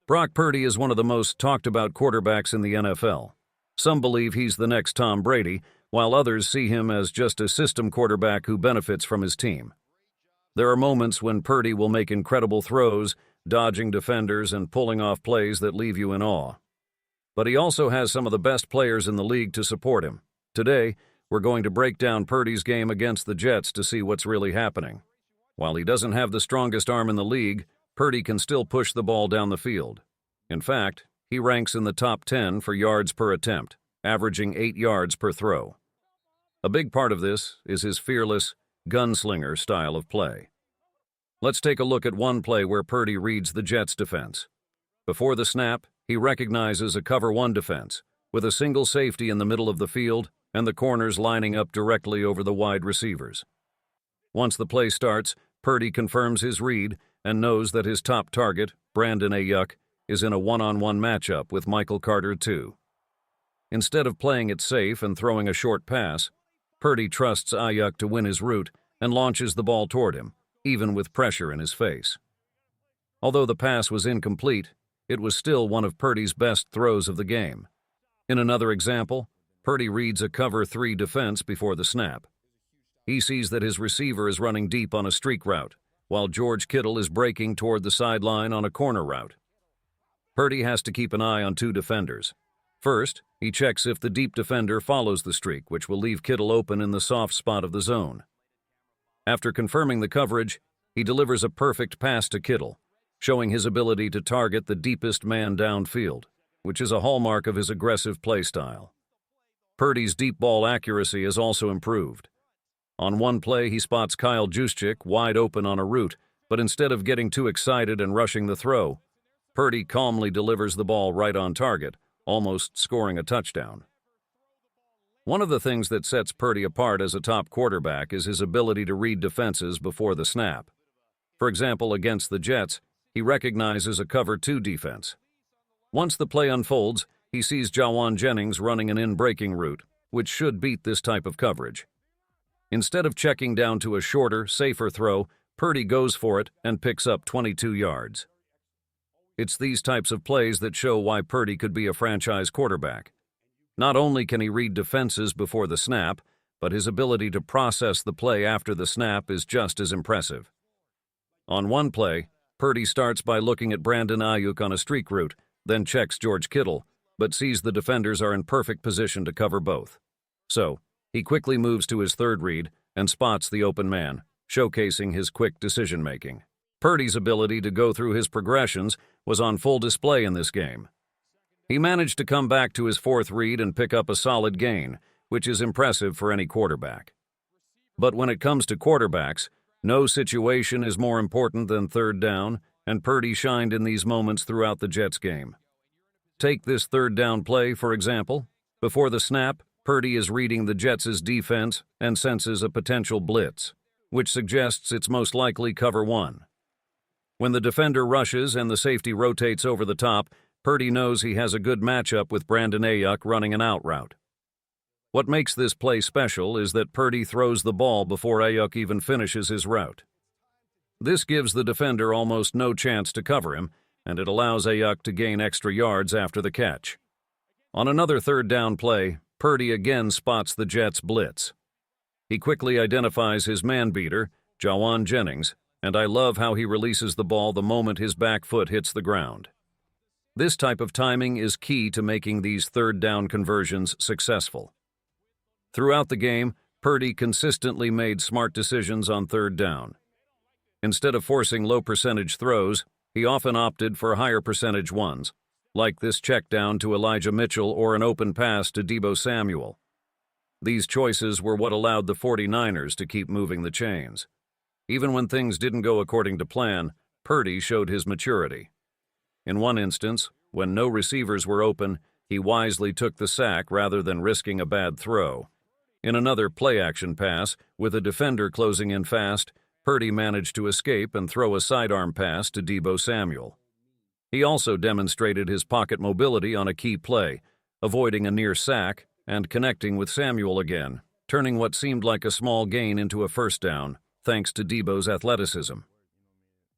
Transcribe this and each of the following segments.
Brock Purdy is one of the most talked-about quarterbacks in the NFL. Some believe he's the next Tom Brady, while others see him as just a system quarterback who benefits from his team. There are moments when Purdy will make incredible throws, dodging defenders and pulling off plays that leave you in awe. But he also has some of the best players in the league to support him. Today, we're going to break down Purdy's game against the Jets to see what's really happening. While he doesn't have the strongest arm in the league, Purdy can still push the ball down the field. In fact, he ranks in the top 10 for yards per attempt, averaging 8 yards per throw. A big part of this is his fearless, gunslinger style of play. Let's take a look at one play where Purdy reads the Jets' defense. Before the snap, he recognizes a cover 1 defense, with a single safety in the middle of the field and the corners lining up directly over the wide receivers. Once the play starts, Purdy confirms his read and knows that his top target, Brandon Ayuk, is in a one-on-one matchup with Michael Carter II. Instead of playing it safe and throwing a short pass, Purdy trusts Ayuk to win his route and launches the ball toward him, even with pressure in his face. Although the pass was incomplete, it was still one of Purdy's best throws of the game. In another example, Purdy reads a cover 3 defense before the snap. He sees that his receiver is running deep on a streak route, while George Kittle is breaking toward the sideline on a corner route. Purdy has to keep an eye on 2 defenders. First, he checks if the deep defender follows the streak, which will leave Kittle open in the soft spot of the zone. After confirming the coverage, he delivers a perfect pass to Kittle, showing his ability to target the deepest man downfield, which is a hallmark of his aggressive play style. Purdy's deep ball accuracy has also improved. On one play, he spots Kyle Juszczyk wide open on a route, but instead of getting too excited and rushing the throw, Purdy calmly delivers the ball right on target, almost scoring a touchdown. One of the things that sets Purdy apart as a top quarterback is his ability to read defenses before the snap. For example, against the Jets, he recognizes a cover 2 defense. Once the play unfolds, he sees Jauan Jennings running an in-breaking route, which should beat this type of coverage. Instead of checking down to a shorter, safer throw, Purdy goes for it and picks up 22 yards. It's these types of plays that show why Purdy could be a franchise quarterback. Not only can he read defenses before the snap, but his ability to process the play after the snap is just as impressive. On one play, Purdy starts by looking at Brandon Ayuk on a streak route, then checks George Kittle, but sees the defenders are in perfect position to cover both. So, he quickly moves to his third read and spots the open man, showcasing his quick decision-making. Purdy's ability to go through his progressions was on full display in this game. He managed to come back to his fourth read and pick up a solid gain, which is impressive for any quarterback. But when it comes to quarterbacks, no situation is more important than third down, and Purdy shined in these moments throughout the Jets game. Take this third down play, for example. Before the snap, Purdy is reading the Jets' defense and senses a potential blitz, which suggests it's most likely cover 1. When the defender rushes and the safety rotates over the top, Purdy knows he has a good matchup with Brandon Ayuk running an out route. What makes this play special is that Purdy throws the ball before Ayuk even finishes his route. This gives the defender almost no chance to cover him, and it allows Ayuk to gain extra yards after the catch. On another third down play, Purdy again spots the Jets' blitz. He quickly identifies his man-beater, Jauan Jennings, and I love how he releases the ball the moment his back foot hits the ground. This type of timing is key to making these third down conversions successful. Throughout the game, Purdy consistently made smart decisions on third down. Instead of forcing low-percentage throws, he often opted for higher percentage ones, like this check down to Elijah Mitchell or an open pass to Deebo Samuel. These choices were what allowed the 49ers to keep moving the chains. Even when things didn't go according to plan, Purdy showed his maturity. In one instance, when no receivers were open, he wisely took the sack rather than risking a bad throw. In another play-action pass, with a defender closing in fast, Purdy managed to escape and throw a sidearm pass to Deebo Samuel. He also demonstrated his pocket mobility on a key play, avoiding a near sack and connecting with Samuel again, turning what seemed like a small gain into a first down, thanks to Deebo's athleticism.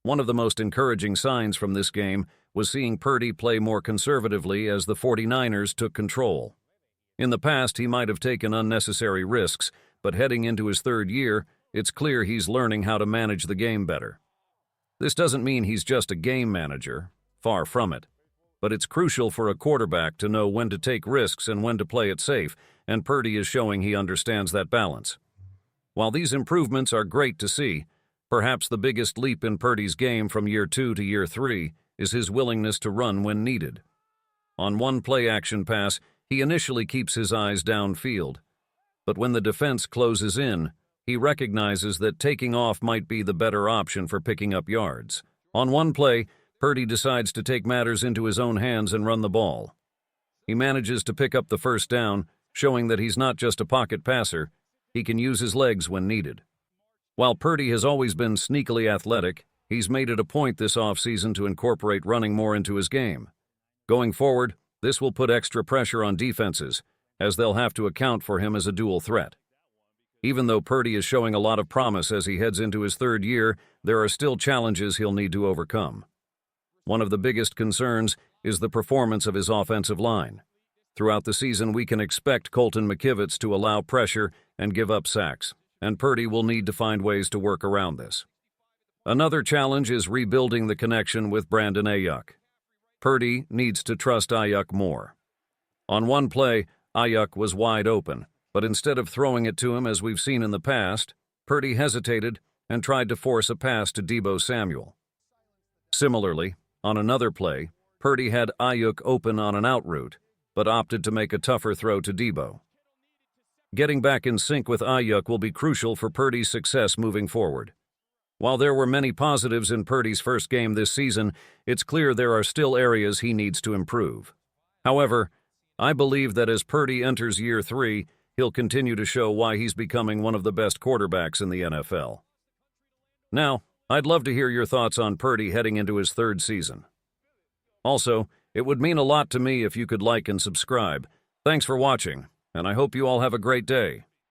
One of the most encouraging signs from this game was seeing Purdy play more conservatively as the 49ers took control. In the past, he might have taken unnecessary risks, but heading into his third year, it's clear he's learning how to manage the game better. This doesn't mean he's just a game manager, far from it, but it's crucial for a quarterback to know when to take risks and when to play it safe, and Purdy is showing he understands that balance. While these improvements are great to see, perhaps the biggest leap in Purdy's game from year 2 to year 3 is his willingness to run when needed. On one play-action pass, he initially keeps his eyes downfield, but when the defense closes in, he recognizes that taking off might be the better option for picking up yards. On one play, Purdy decides to take matters into his own hands and run the ball. He manages to pick up the first down, showing that he's not just a pocket passer, he can use his legs when needed. While Purdy has always been sneakily athletic, he's made it a point this offseason to incorporate running more into his game. Going forward, this will put extra pressure on defenses, as they'll have to account for him as a dual threat. Even though Purdy is showing a lot of promise as he heads into his third year, there are still challenges he'll need to overcome. One of the biggest concerns is the performance of his offensive line. Throughout the season, we can expect Colton McKivitz to allow pressure and give up sacks, and Purdy will need to find ways to work around this. Another challenge is rebuilding the connection with Brandon Ayuk. Purdy needs to trust Ayuk more. On one play, Ayuk was wide open, but instead of throwing it to him as we've seen in the past, Purdy hesitated and tried to force a pass to Deebo Samuel. Similarly, on another play, Purdy had Ayuk open on an out route, but opted to make a tougher throw to Deebo. Getting back in sync with Ayuk will be crucial for Purdy's success moving forward. While there were many positives in Purdy's first game this season, it's clear there are still areas he needs to improve. However, I believe that as Purdy enters year 3, he'll continue to show why he's becoming one of the best quarterbacks in the NFL. Now, I'd love to hear your thoughts on Purdy heading into his third season. Also, it would mean a lot to me if you could like and subscribe. Thanks for watching, and I hope you all have a great day.